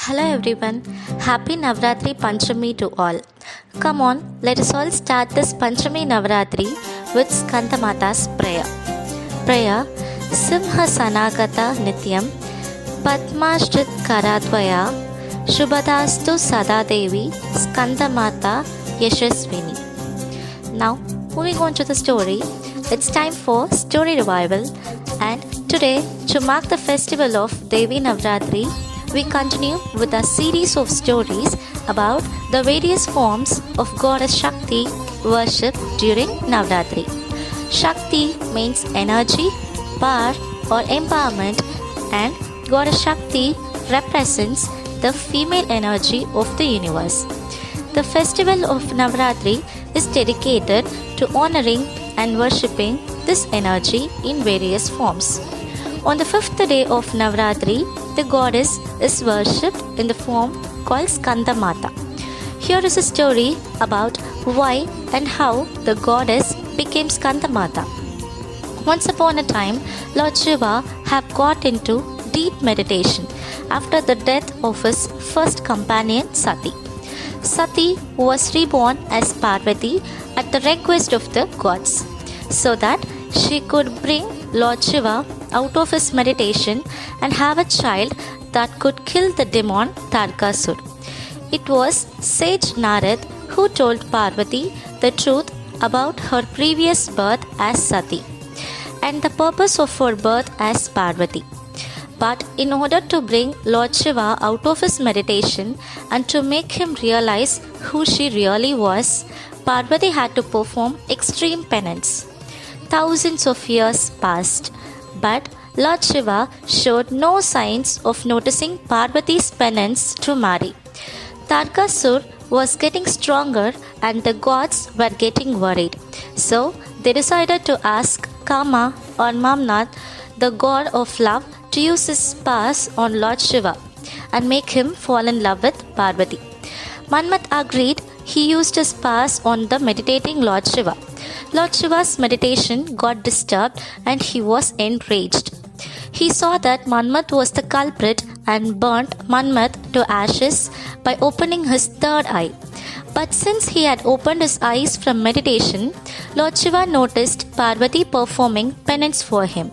Hello everyone, Happy Navratri Panchami to all. Come on, let us all start this Panchami Navratri with Skandamata's prayer. Prayer Simha Sanagata Nityam Padmashrit Karadvaya Shubhadastu Sadadevi Skandamata Yashaswini. Now, moving on to the story, it's time for story revival, and today, to mark the festival of Devi Navratri, we continue with a series of stories about the various forms of Goddess Shakti worship during Navratri. Shakti means energy, power or empowerment, and Goddess Shakti represents the female energy of the universe. The festival of Navratri is dedicated to honoring and worshipping this energy in various forms. On the fifth day of Navratri, the goddess is worshipped in the form called Skandamata. Here is a story about why and how the goddess became Skandamata. Once upon a time, Lord Shiva had got into deep meditation after the death of his first companion Sati. Sati was reborn as Parvati at the request of the gods, so that she could bring Lord Shiva out of his meditation and have a child that could kill the demon Tarkasur. It was sage Narad who told Parvati the truth about her previous birth as Sati and the purpose of her birth as Parvati. But in order to bring Lord Shiva out of his meditation and to make him realize who she really was, Parvati had to perform extreme penance. Thousands of years passed, but Lord Shiva showed no signs of noticing Parvati's penance to marry. Tarkasur was getting stronger and the gods were getting worried. So they decided to ask Kama or Mamnath, the god of love, to use his powers on Lord Shiva and make him fall in love with Parvati. Manmath agreed. He used his powers on the meditating Lord Shiva. Lord Shiva's meditation got disturbed and he was enraged. He saw that Manmath was the culprit and burnt Manmath to ashes by opening his third eye. But since he had opened his eyes from meditation, Lord Shiva noticed Parvati performing penance for him.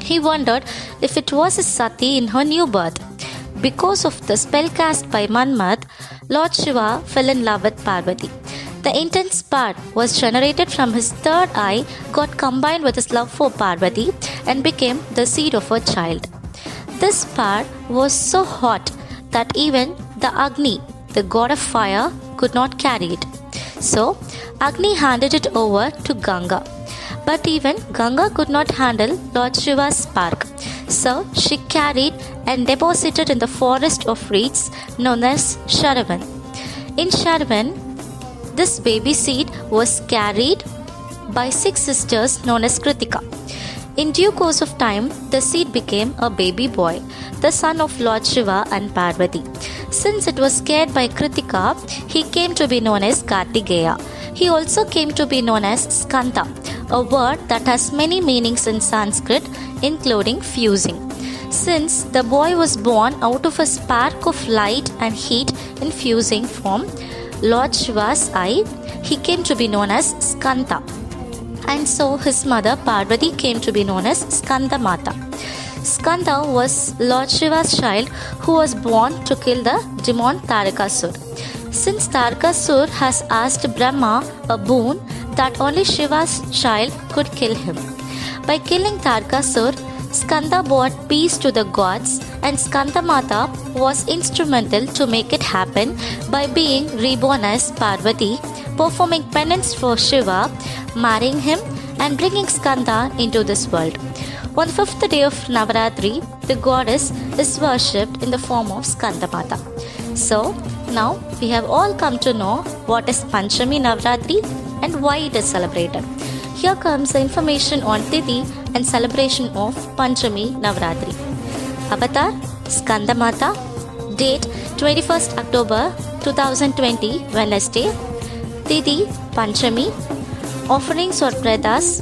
He wondered if it was a Sati in her new birth. Because of the spell cast by Manmath, Lord Shiva fell in love with Parvati. The intense spark was generated from his third eye, got combined with his love for Parvati and became the seed of her child. This spark was so hot that even the Agni, the god of fire, could not carry it. So Agni handed it over to Ganga. But even Ganga could not handle Lord Shiva's spark. So she carried and deposited in the forest of reeds known as Sharavan. In Sharavan, this baby seed was carried by 6 sisters known as Kritika. In due course of time, the seed became a baby boy, the son of Lord Shiva and Parvati. Since it was carried by Kritika, he came to be known as Kartikeya. He also came to be known as Skanda, a word that has many meanings in Sanskrit, including fusing. Since the boy was born out of a spark of light and heat in fusing from Lord Shiva's eye, he came to be known as Skanda. And so his mother Parvati came to be known as Skandamata. Skanda was Lord Shiva's child who was born to kill the demon Tarakasur. Since Tarakasur has asked Brahma a boon that only Shiva's child could kill him. By killing Tarakasur, Skanda brought peace to the gods, and Skandamata was instrumental to make it happen by being reborn as Parvati, performing penance for Shiva, marrying him, and bringing Skanda into this world. On the fifth day of Navratri, the goddess is worshipped in the form of Skandamata. So, now we have all come to know what is Panchami Navratri and why it is celebrated. Here comes the information on Tithi and celebration of Panchami Navratri. Avatar Skandamata, date 21st October 2020, Wednesday. Tithi Panchami, offerings or pradas,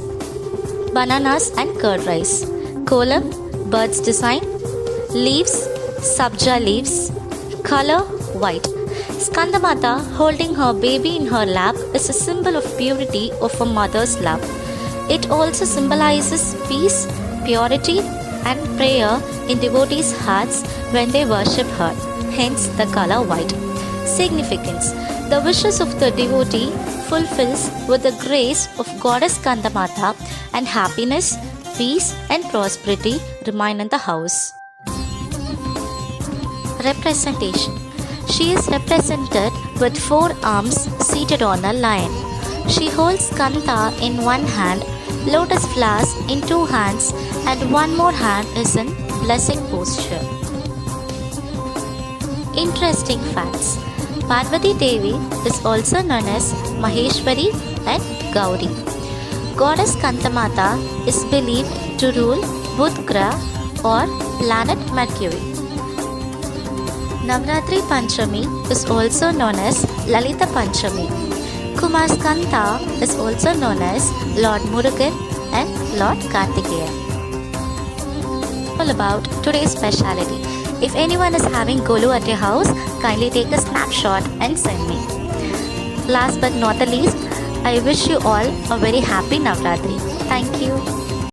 bananas and curd rice. KOLAM, birds design, leaves, sabja leaves, Color white. Skandamata holding her baby in her lap is a symbol of purity of a mother's love. It also symbolizes peace, purity, and prayer in devotees' hearts when they worship her, hence the color white. Significance. The wishes of the devotee fulfills with the grace of Goddess Skandamata, and happiness, peace, and prosperity remain in the house. Representation. She is represented with 4 arms seated on a lion. She holds Kanta in one hand, lotus flowers in 2 hands, and one more hand is in blessing posture. Interesting facts. Parvati Devi is also known as Maheshwari and Gauri. Goddess Skandamata is believed to rule Budgra or planet Mercury. Navratri Panchami is also known as Lalita Panchami. Kumar Skanda is also known as Lord Murugan and Lord Kartikeya. All about today's speciality. If anyone is having Golu at your house, kindly take a snapshot and send me. Last but not the least, I wish you all a very happy Navratri. Thank you.